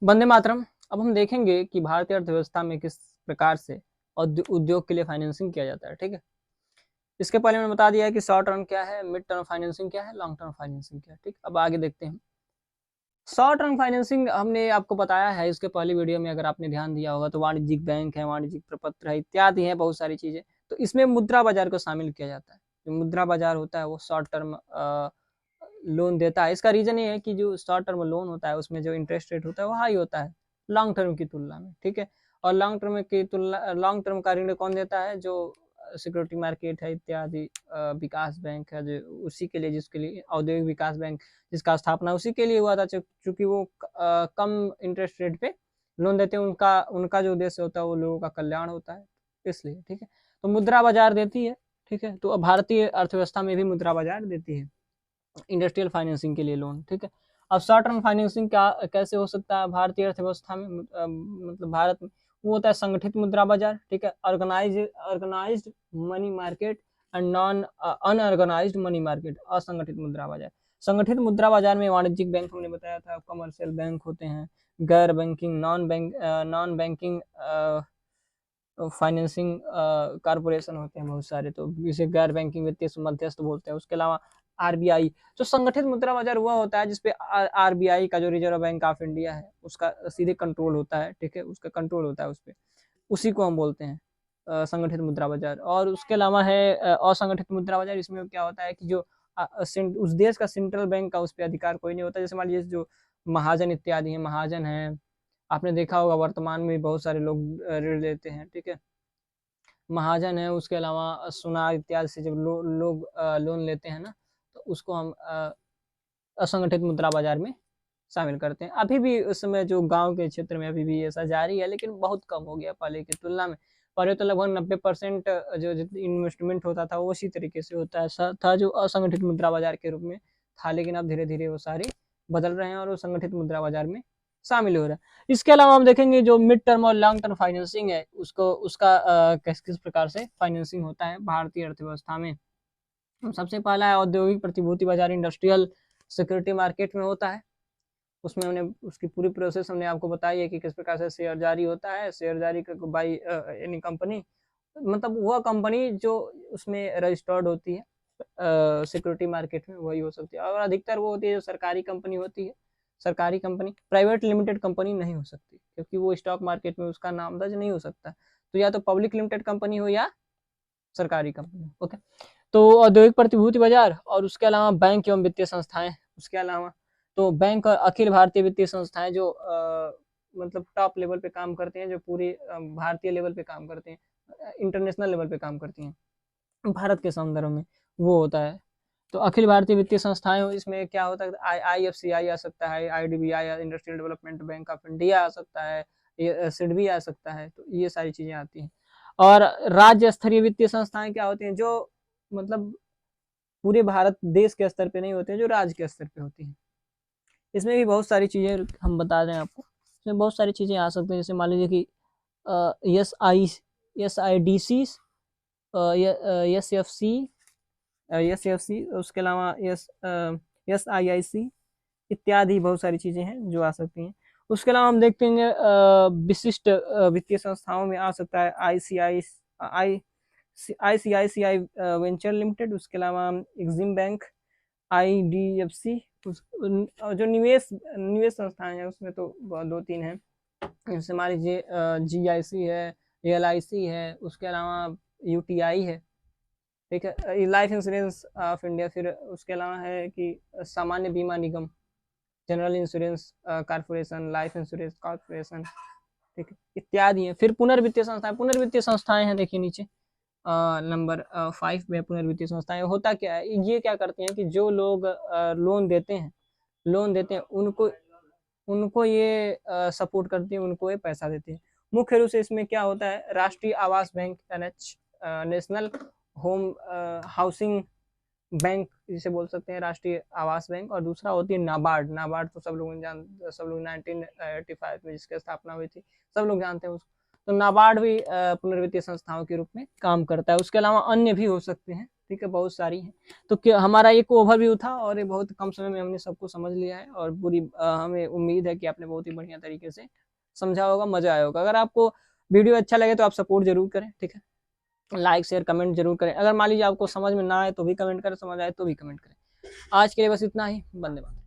वंदे मातरम। अब हम देखेंगे कि भारतीय अर्थव्यवस्था में किस प्रकार से उद्योग के लिए फाइनेंसिंग किया जाता है। ठीक है, इसके पहले मैंने बता दिया है कि शॉर्ट टर्म क्या है, मिड टर्म फाइनेंसिंग क्या है, लॉन्ग टर्म फाइनेंसिंग क्या है। ठीक, अब आगे देखते हैं। शॉर्ट टर्म फाइनेंसिंग हमने आपको बताया है इसके पहले वीडियो में, अगर आपने ध्यान दिया होगा तो वाणिज्यिक बैंक है, वाणिज्यिक प्रपत्र है, इत्यादि है बहुत सारी चीजें। तो इसमें मुद्रा बाजार को शामिल किया जाता है। जो मुद्रा बाजार होता है वो शॉर्ट टर्म लोन देता है। इसका रीजन ये है कि जो शॉर्ट टर्म लोन होता है उसमें जो इंटरेस्ट रेट होता है वो हाई होता है लॉन्ग टर्म की तुलना में। ठीक है, और लॉन्ग टर्म का ऋण कौन देता है? जो सिक्योरिटी मार्केट है इत्यादि, विकास बैंक है जो उसी के लिए, जिसके लिए औद्योगिक विकास बैंक जिसका स्थापना उसी के लिए हुआ था, चूंकि वो कम इंटरेस्ट रेट पे लोन देते हैं। उनका उनका जो उद्देश्य होता है वो लोगों का कल्याण होता है, इसलिए। ठीक है, तो मुद्रा बाजार देती है। ठीक है, तो अब भारतीय अर्थव्यवस्था में भी मुद्रा बाजार देती है इंडस्ट्रियल फाइनेंसिंग के लिए लोन। ठीक है, अब शॉर्ट टर्म फाइनेंसिंग क्या कैसे हो सकता है भारतीय अर्थव्यवस्था में, मतलब भारत में? वो होता है संगठित मुद्रा बाजार। ठीक है, organised money market and non unorganised money market, असंगठित मुद्रा बाजार। संगठित मुद्रा बाजार में वाणिज्यिक बैंक हमने बताया था, कमर्शियल बैंक होते हैं, गैर banking non banking financing corporation होते हैं बहुत सारे, तो इसे गैर बैंकिंग वित्तीय मध्यस्थ बोलते हैं। उसके अलावा आरबीआई। तो संगठित मुद्रा बाजार वह होता है जिसपे आरबीआई का, जो रिजर्व बैंक ऑफ इंडिया है, उसका सीधे कंट्रोल होता है। ठीक है, उसका कंट्रोल होता है उस पर, उसी को हम बोलते हैं संगठित मुद्रा बाजार। और उसके अलावा है असंगठित मुद्रा बाजार। इसमें क्या होता है कि जो उस देश का सेंट्रल बैंक का उस पर अधिकार कोई नहीं होता। जैसे मान लीजिए जो महाजन इत्यादि है, महाजन है, आपने देखा होगा वर्तमान में बहुत सारे लोग ऋण लेते हैं। ठीक है, महाजन है, उसके अलावा सुनार इत्यादि से जब लोग लोन लेते हैं ना, तो उसको हम असंगठित मुद्रा बाजार में शामिल करते हैं। अभी भी उस समय जो गांव के क्षेत्र में अभी भी ऐसा जारी है, लेकिन बहुत कम हो गया पहले की तुलना में। पहले तो लगभग 90% जो इन्वेस्टमेंट होता था वो उसी तरीके से होता है था, जो असंगठित मुद्रा बाजार के रूप में था। लेकिन अब धीरे धीरे वो सारे बदल रहे हैं और वो संगठित मुद्रा बाजार में शामिल हो रहा है। इसके अलावा हम देखेंगे जो मिड टर्म और लॉन्ग टर्म फाइनेंसिंग है, उसका किस किस प्रकार से फाइनेंसिंग होता है भारतीय अर्थव्यवस्था में। सबसे पहला है औद्योगिक प्रतिभूति बाजार, इंडस्ट्रियल सिक्योरिटी मार्केट में होता है। उसमें हमने उसकी पूरी प्रोसेस हमने आपको बताई है कि किस प्रकार से शेयर जारी होता है। शेयर जारी बाई यानी कंपनी, मतलब वह कंपनी जो उसमें रजिस्टर्ड होती है सिक्योरिटी मार्केट में, वही हो सकती है। और अधिकतर वो होती है जो सरकारी कंपनी होती है। सरकारी कंपनी, प्राइवेट लिमिटेड कंपनी नहीं हो सकती, क्योंकि वो स्टॉक मार्केट में उसका नाम दर्ज नहीं हो सकता। तो या तो पब्लिक लिमिटेड कंपनी हो या सरकारी कंपनी। ओके, तो औद्योगिक प्रतिभूति बाजार और उसके अलावा बैंक एवं वित्तीय संस्थाएं। उसके अलावा तो बैंक और अखिल भारतीय वित्तीय संस्थाएं जो मतलब टॉप लेवल पे काम करते हैं, जो पूरी भारतीय लेवल पे काम करते हैं, इंटरनेशनल लेवल पे काम करती हैं भारत के संदर्भ में, वो होता है। तो अखिल भारतीय वित्तीय संस्थाएं, इसमें क्या होता है? IFCI आ सकता है, IDBI, industrial development bank of India आ सकता है, सिडबी आ सकता है। तो ये सारी चीजें आती हैं। और राज्य स्तरीय वित्तीय संस्थाएं क्या होती हैं? जो मतलब पूरे भारत देश के स्तर पे नहीं होते हैं, जो राज्य के स्तर पे होती हैं। इसमें भी बहुत सारी चीजें हम बता दें आपको, इसमें बहुत सारी चीजें आ सकती हैं। जैसे मान लीजिए कि SIDC, SFC, उसके अलावा SIIC इत्यादि बहुत सारी चीजें हैं जो आ सकती हैं। उसके अलावा हम देखते हैं विशिष्ट वित्तीय संस्थाओं में आ सकता है ICICI वेंचर लिमिटेड। उसके अलावा एग्जिम बैंक, IDFC। जो निवेश निवेश संस्थाएं हैं उसमें तो दो तीन हैं। जैसे मान लीजिए GIC है, LIC है, उसके अलावा UTI है। ठीक है, लाइफ इंश्योरेंस ऑफ इंडिया। फिर उसके अलावा है कि सामान्य बीमा निगम, general insurance corporation, life insurance corporation. ठीक है, इत्यादि है। फिर पुनर्वित्तीय संस्थाएं हैं, देखिए नीचे नंबर 5 में पुनर्वित्तीय संस्थाएं। होता क्या है, ये क्या करते हैं कि जो लोग लोन देते हैं उनको उनको ये सपोर्ट करती है, उनको ये पैसा देती है। मुख्य रूप से इसमें क्या होता है? राष्ट्रीय आवास bank, national home housing bank जिसे बोल सकते हैं, राष्ट्रीय आवास बैंक। और दूसरा होती है नाबार्ड। नाबार्ड तो सब लोग 1985 में जिसकी स्थापना हुई थी, सब लोग जानते हैं उसको। तो नाबार्ड भी पुनर्वित्तीय संस्थाओं के रूप में काम करता है। उसके अलावा अन्य भी हो सकते हैं, ठीक है, बहुत सारी हैं। तो क्या हमारा एक ओवरव्यू था और ये बहुत कम समय में हमने सबको समझ लिया है और पूरी हमें उम्मीद है कि आपने बहुत ही बढ़िया तरीके से समझा होगा, मजा आया होगा। अगर आपको वीडियो अच्छा लगे तो आप सपोर्ट जरूर करें, ठीक है, लाइक शेयर कमेंट जरूर करें। अगर मान लीजिए आपको समझ में ना आए तो भी कमेंट करें, समझ आए तो भी कमेंट करें। आज के लिए बस इतना ही, वंदे मातरम।